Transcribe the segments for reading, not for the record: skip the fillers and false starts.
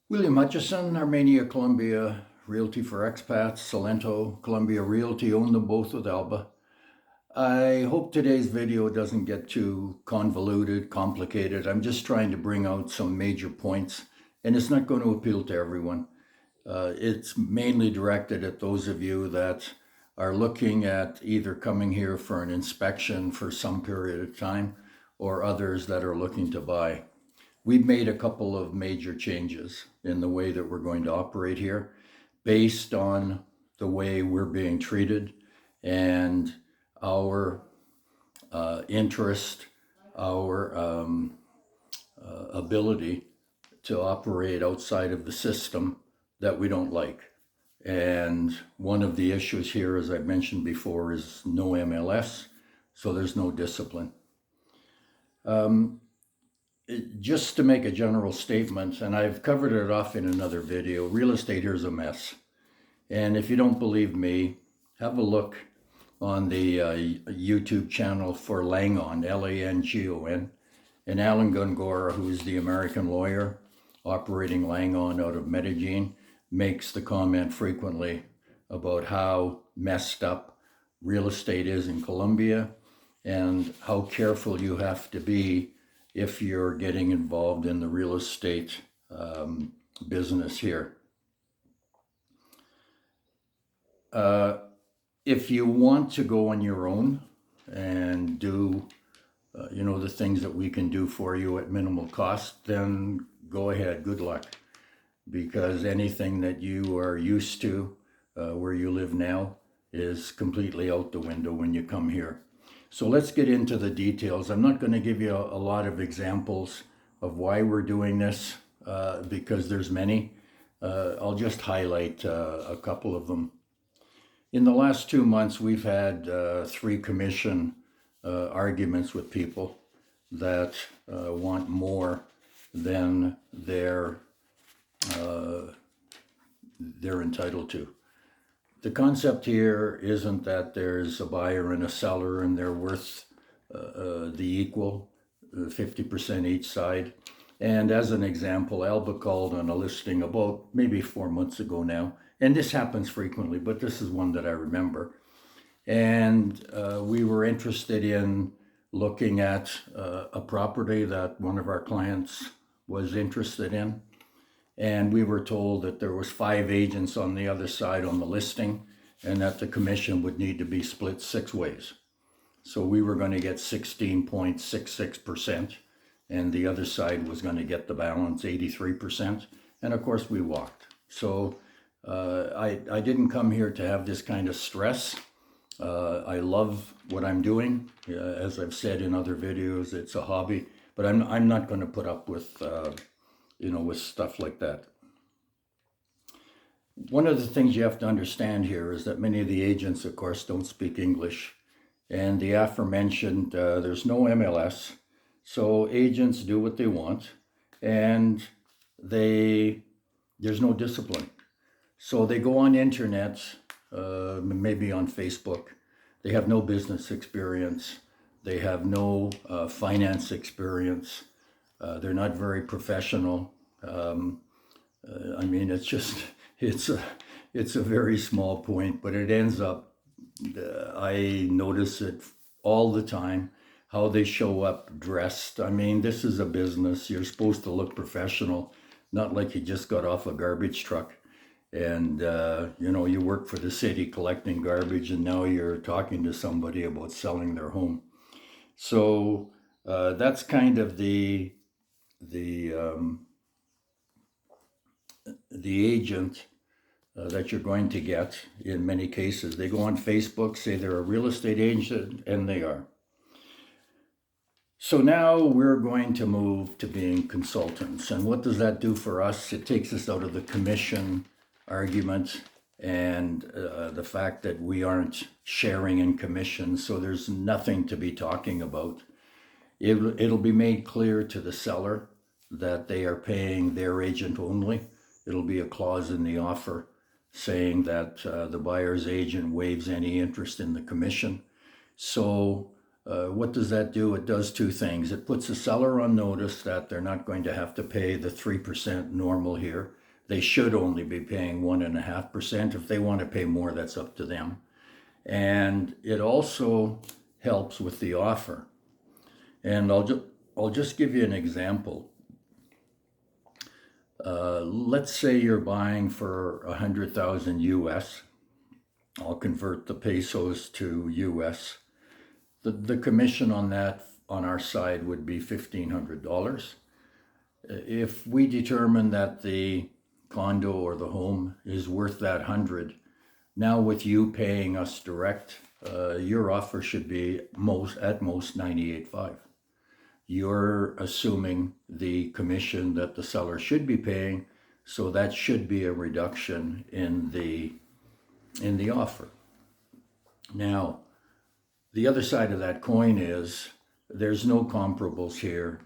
William Hutchison, Armenia, Colombia, Realty for Expats, Salento, Colombia Realty, own them both with Alba. I hope today's video doesn't get too convoluted, complicated. I'm just trying to bring out some major points, and it's not going to appeal to everyone. It's mainly directed at those of you that are looking at either coming here for an inspection for some period of time or others that are looking to buy. We've made a couple of major changes in the way that we're going to operate here based on the way we're being treated and our interest, our ability to operate outside of the system that we don't like. And one of the issues here, as I mentioned before, is no MLS, so there's no discipline. Just to make a general statement, and I've covered it off in another video, real estate here is a mess. And if you don't believe me, have a look on the YouTube channel for Langon, Langon, and Alan Gongora, who's the American lawyer operating Langon out of Medellin, makes the comment frequently about how messed up real estate is in Colombia and how careful you have to be if you're getting involved in the real estate business here. If you want to go on your own and do, the things that we can do for you at minimal cost, then go ahead, good luck. Because anything that you are used to where you live now is completely out the window when you come here. So let's get into the details. I'm not going to give you a lot of examples of why we're doing this because there's many. I'll just highlight a couple of them. In the last 2 months, we've had 3 commission arguments with people that want more than they're entitled to. The concept here isn't that there's a buyer and a seller and they're worth the equal, 50% each side. And as an example, Alba called on a listing about maybe 4 months ago now. And this happens frequently, but this is one that I remember. And we were interested in looking at a property that one of our clients was interested in. And we were told that there was 5 agents on the other side on the listing and that the commission would need to be split 6 ways. So we were going to get 16.66% and the other side was going to get the balance, 83%. And of course we walked. So I didn't come here to have this kind of stress. I love what I'm doing. As I've said in other videos, it's a hobby, but I'm not going to put up with with stuff like that. One of the things you have to understand here is that many of the agents, of course, don't speak English. And the aforementioned, there's no MLS. So agents do what they want and there's no discipline. So they go on internet, maybe on Facebook. They have no business experience. They have no finance experience. They're not very professional. It's a very small point, but it ends up, I notice it all the time, how they show up dressed. I mean, this is a business. You're supposed to look professional, not like you just got off a garbage truck and, you work for the city collecting garbage and now you're talking to somebody about selling their home. So that's kind of the agent that you're going to get in many cases. They go on Facebook, say they're a real estate agent, and they are. So now we're going to move to being consultants. And what does that do for us? It takes us out of the commission argument and the fact that we aren't sharing in commission. So there's nothing to be talking about. It'll be made clear to the seller that they are paying their agent only. It'll be a clause in the offer saying that the buyer's agent waives any interest in the commission. So What does that do? It does two things. It puts the seller on notice that they're not going to have to pay the 3% normal here. They should only be paying 1.5%. If they want to pay more, that's up to them. And it also helps with the offer. And I'll just give you an example. Let's say you're buying for 100,000 US. I'll convert the pesos to US. The commission on that on our side would be $1,500. If we determine that the condo or the home is worth that 100, now with you paying us direct, your offer should be at most 98.5. You're assuming the commission that the seller should be paying, so that should be a reduction in the offer. Now, the other side of that coin is there's no comparables here.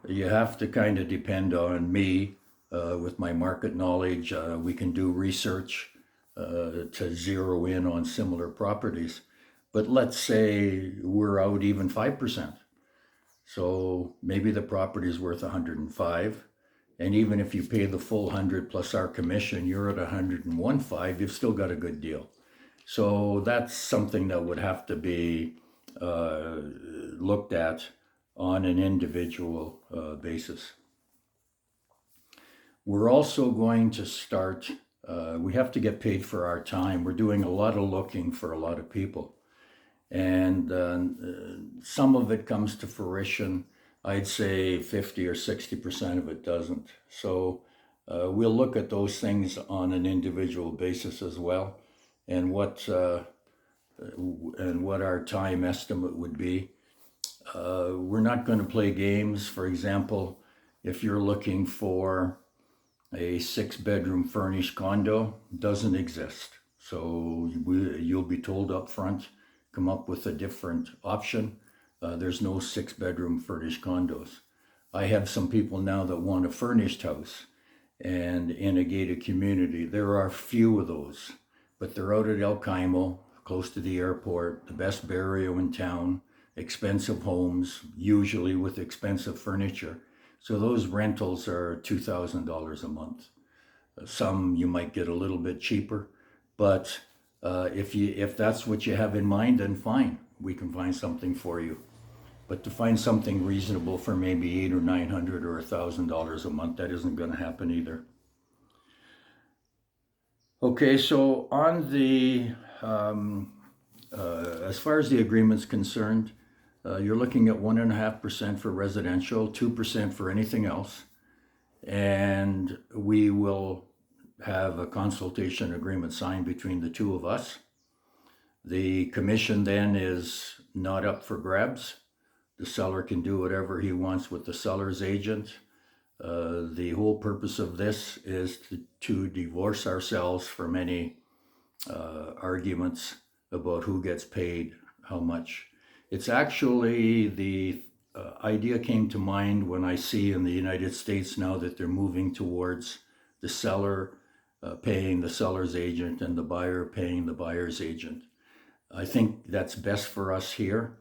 You have to kind of depend on me with my market knowledge. We can do research to zero in on similar properties. But let's say we're out even 5%. So maybe the property is worth 105. And even if you pay the full 100 plus our commission, you're at 101.5, you've still got a good deal. So that's something that would have to be looked at on an individual basis. We're also going to start, we have to get paid for our time. We're doing a lot of looking for a lot of people. And some of it comes to fruition. I'd say 50 or 60% of it doesn't. So we'll look at those things on an individual basis as well, and what our time estimate would be. We're not going to play games. For example, if you're looking for a 6-bedroom furnished condo, doesn't exist. So you'll be told up front, come up with a different option. There's no 6-bedroom furnished condos. I have some people now that want a furnished house and in a gated community. There are few of those, but they're out at El Caimo, close to the airport, the best barrio in town, expensive homes, usually with expensive furniture. So those rentals are $2,000 a month. Some you might get a little bit cheaper, but if that's what you have in mind, then fine, we can find something for you. But to find something reasonable for maybe $800 or $900 or $1,000 a month, that isn't going to happen either. Okay, so on the as far as the agreement's concerned, you're looking at 1.5% for residential, 2% for anything else, and we will have a consultation agreement signed between the two of us. The commission then is not up for grabs. The seller can do whatever he wants with the seller's agent. The whole purpose of this is to divorce ourselves from any arguments about who gets paid how much. It's actually, the idea came to mind when I see in the United States now that they're moving towards the seller paying the seller's agent and the buyer paying the buyer's agent. I think that's best for us here.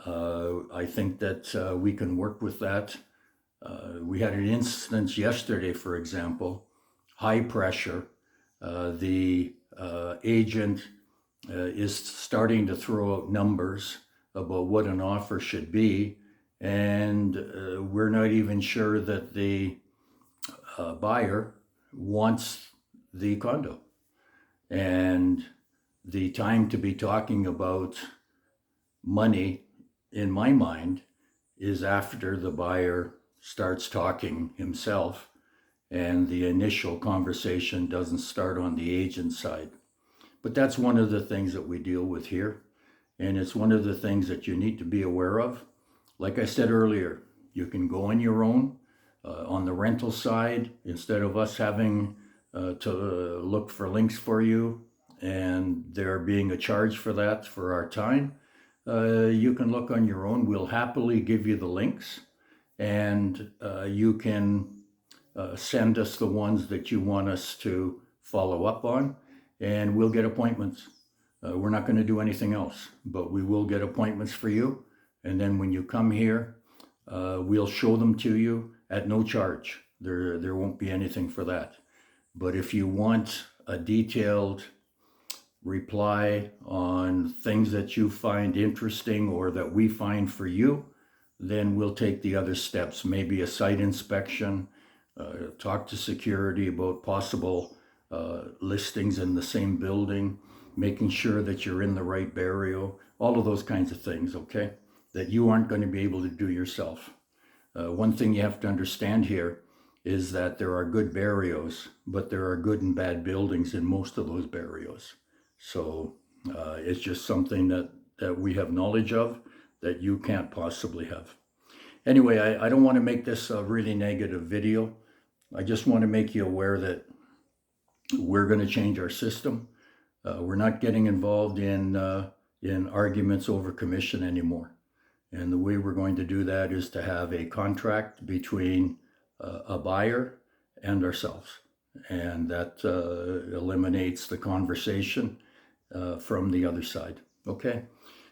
I think that we can work with that. We had an instance yesterday, for example, high pressure. The agent is starting to throw out numbers about what an offer should be, and we're not even sure that the buyer wants the condo. And the time to be talking about money, in my mind, is after the buyer starts talking himself and the initial conversation doesn't start on the agent side. But that's one of the things that we deal with here, and it's one of the things that you need to be aware of. Like I said earlier, you can go on your own. On the rental side, instead of us having to look for links for you and there being a charge for that for our time, you can look on your own. We'll happily give you the links, and you can send us the ones that you want us to follow up on, and we'll get appointments. We're not going to do anything else, but we will get appointments for you. And then when you come here, we'll show them to you at no charge. There won't be anything for that. But if you want a detailed reply on things that you find interesting or that we find for you, then we'll take the other steps, maybe a site inspection, talk to security about possible listings in the same building, making sure that you're in the right barrio, all of those kinds of things, okay, that you aren't going to be able to do yourself. One thing you have to understand here is that there are good barrios, but there are good and bad buildings in most of those barrios. So it's just something that we have knowledge of that you can't possibly have. Anyway, I don't want to make this a really negative video. I just want to make you aware that we're going to change our system. We're not getting involved in arguments over commission anymore. And the way we're going to do that is to have a contract between a buyer and ourselves. And that eliminates the conversation from the other side. Okay,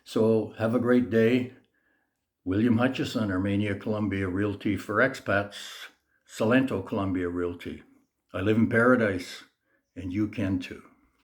so have a great day. William Hutchison, Armenia Colombia Realty for Expats, Salento Colombia Realty. I live in paradise, and you can too.